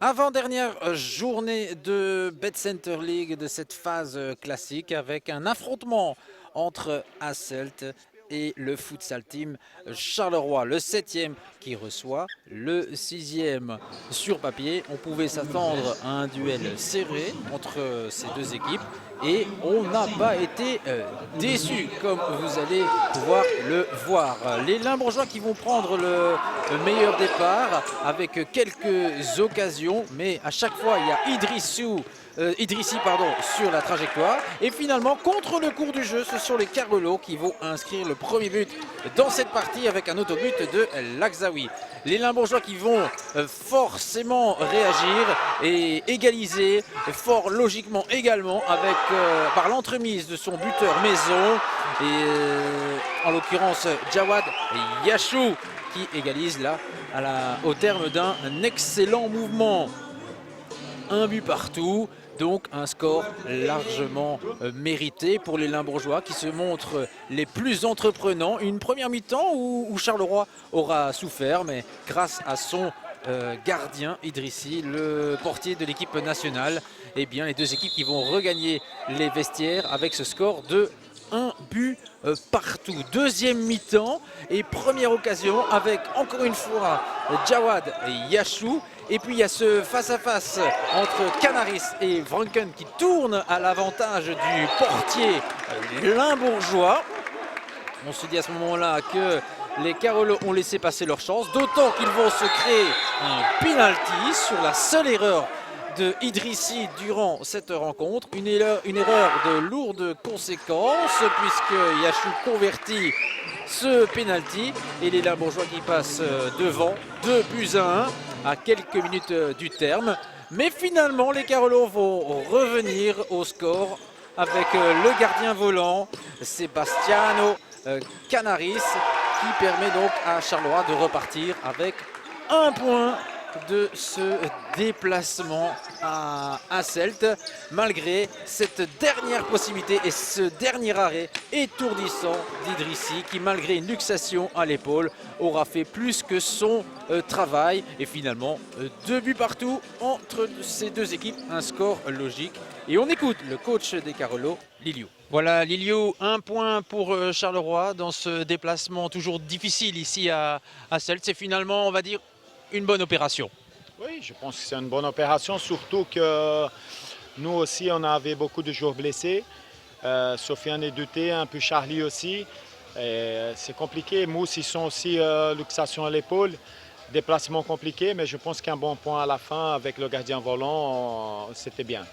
Avant-dernière journée de Bet Center League de cette phase classique avec un affrontement entre Hasselt et le futsal team Charleroi, le 7e qui reçoit le 6e. Sur papier, on pouvait s'attendre à un duel serré entre ces deux équipes et on n'a pas été déçus comme vous allez pouvoir le voir. Les Limbourgeois qui vont prendre le meilleur départ avec quelques occasions, mais à chaque fois il y a Idrissi sur la trajectoire. Et finalement, contre le cours du jeu, ce sont les Carolos qui vont inscrire le premier but dans cette partie avec un autobut de Lagzaoui. Les Limbourgeois qui vont forcément réagir et égaliser fort logiquement également avec par l'entremise de son buteur maison et en l'occurrence Jawad Yachou qui égalise là au terme d'un excellent mouvement. Un but partout, donc un score largement mérité pour les Limbourgeois qui se montrent les plus entreprenants. Une première mi-temps où Charleroi aura souffert, mais grâce à son gardien Idrissi, le portier de l'équipe nationale, eh bien les deux équipes qui vont regagner les vestiaires avec ce score de un but partout. Deuxième mi-temps et première occasion avec encore une fois Jawad Yachou. Et puis il y a ce face-à-face entre Canaris et Vranken qui tourne à l'avantage du portier limbourgeois. On se dit à ce moment-là que les Carolos ont laissé passer leur chance, d'autant qu'ils vont se créer un penalty sur la seule erreur de Idrissi durant cette rencontre. Une erreur de lourde conséquence puisque Yachou convertit ce penalty et les Limbourgeois qui passent devant 2-1 à quelques minutes du terme. Mais finalement, les Carolos vont revenir au score avec le gardien volant Sebastiano Canaris qui permet donc à Charleroi de repartir avec un point de ce déplacement à Hasselt, malgré cette dernière possibilité et ce dernier arrêt étourdissant d'Idrissi qui, malgré une luxation à l'épaule, aura fait plus que son travail. Et finalement, 2 buts partout entre ces deux équipes, un score logique. Et on écoute le coach des Carolos, Liliou. Voilà Liliou, un point pour Charleroi dans ce déplacement toujours difficile ici à Hasselt. C'est finalement, on va dire, une bonne opération. Oui, je pense que c'est une bonne opération, surtout que nous aussi, on avait beaucoup de joueurs blessés. Sofiane est douté, un peu Charlie aussi. C'est compliqué. Mousse, ils sont aussi luxation à l'épaule. Déplacement compliqué, mais je pense qu'un bon point à la fin avec le gardien volant, c'était bien.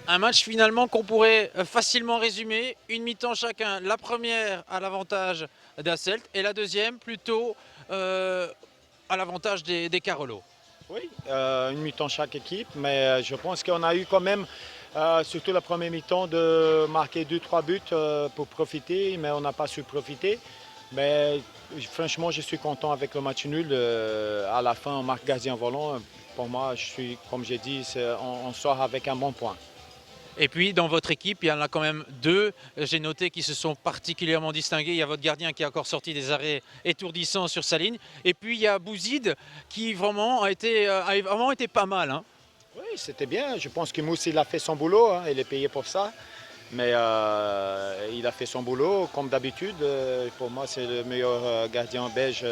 Un match finalement qu'on pourrait facilement résumer. Une mi-temps chacun. La première à l'avantage d'Hasselt et la deuxième plutôt à l'avantage des Carolos. Oui, une mi-temps chaque équipe, mais je pense qu'on a eu quand même, surtout la première mi-temps, de marquer 2-3 buts pour profiter, mais on n'a pas su profiter. Mais franchement, je suis content avec le match nul. À la fin, on marque gardien volant. Pour moi, comme j'ai dit, on sort avec un bon point. Et puis dans votre équipe, il y en a quand même deux, j'ai noté, qui se sont particulièrement distingués. Il y a votre gardien qui a encore sorti des arrêts étourdissants sur sa ligne. Et puis il y a Bouzid qui vraiment a vraiment été pas mal. Hein. Oui, c'était bien. Je pense que Mousse, il a fait son boulot. Hein. Il est payé pour ça. Mais il a fait son boulot comme d'habitude. Pour moi, c'est le meilleur gardien belge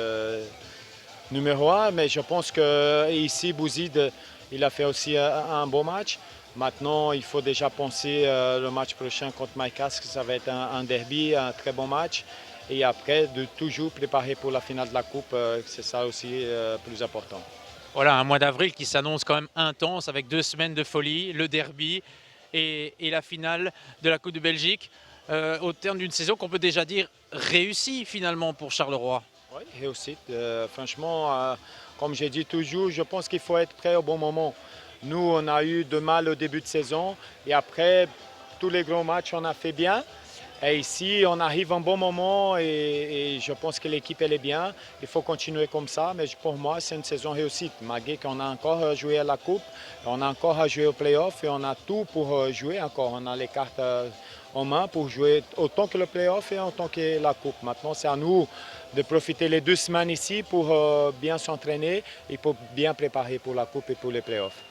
numéro 1. Mais je pense qu'ici, Bouzid, il a fait aussi un bon match. Maintenant, il faut déjà penser le match prochain contre Maïkasque. Ça va être un derby, un très bon match. Et après, de toujours préparer pour la finale de la Coupe, c'est ça aussi plus important. Voilà, un mois d'avril qui s'annonce quand même intense avec 2 semaines de folie, le derby et la finale de la Coupe de Belgique. Au terme d'une saison qu'on peut déjà dire réussie finalement pour Charleroi. Oui, réussite. Franchement, comme j'ai dit toujours, je pense qu'il faut être prêt au bon moment. Nous, on a eu de mal au début de saison et après, tous les grands matchs, on a fait bien. Et ici, on arrive à un bon moment et je pense que l'équipe, elle est bien. Il faut continuer comme ça, mais pour moi, c'est une saison réussite. Malgré qu'on a encore à jouer à la Coupe, on a encore à jouer au play-off et on a tout pour jouer encore. On a les cartes en main pour jouer autant que le play-off et autant que la coupe. Maintenant, c'est à nous de profiter les 2 semaines ici pour bien s'entraîner et pour bien préparer pour la coupe et pour les play-offs.